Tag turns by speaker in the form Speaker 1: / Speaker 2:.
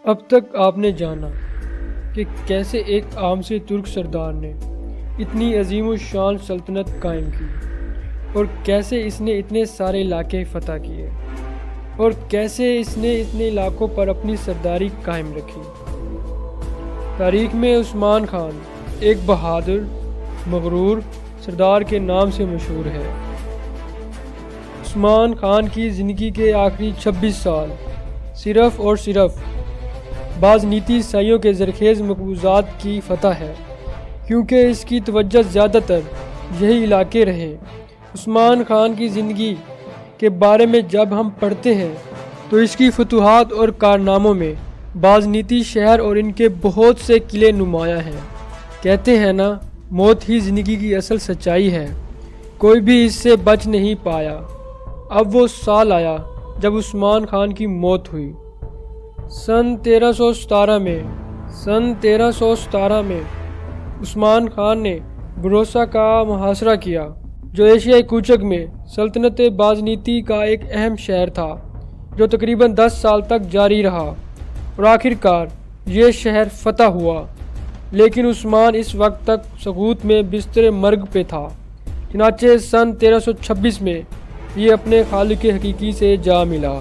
Speaker 1: اب تک آپ نے جانا کہ کیسے ایک عام سے ترک سردار نے اتنی عظیم الشان سلطنت قائم کی، اور کیسے اس نے اتنے سارے علاقے فتح کیے، اور کیسے اس نے اتنے علاقوں پر اپنی سرداری قائم رکھی۔ تاریخ میں عثمان خان ایک بہادر، مغرور سردار کے نام سے مشہور ہے۔ عثمان خان کی زندگی کے آخری 26 سال صرف اور صرف بعض نیتی سائیوں کے زرخیز مقبوضات کی فتح ہے، کیونکہ اس کی توجہ زیادہ تر یہی علاقے رہے۔ عثمان خان کی زندگی کے بارے میں جب ہم پڑھتے ہیں تو اس کی فتوحات اور کارناموں میں بعض نیتی شہر اور ان کے بہت سے قلعے نمایاں ہیں۔ کہتے ہیں نا، موت ہی زندگی کی اصل سچائی ہے، کوئی بھی اس سے بچ نہیں پایا۔ اب وہ سال آیا جب عثمان خان کی موت ہوئی۔ سن 1317 میں عثمان خان نے بروسا کا محاصرہ کیا، جو ایشیائی کوچک میں سلطنت بازنطینی کا ایک اہم شہر تھا، جو تقریباً 10 سال تک جاری رہا، اور آخر کار یہ شہر فتح ہوا۔ لیکن عثمان اس وقت تک سقوط میں بستر مرگ پہ تھا، چنانچہ سن 1326 میں یہ اپنے خالق حقیقی سے جا ملا۔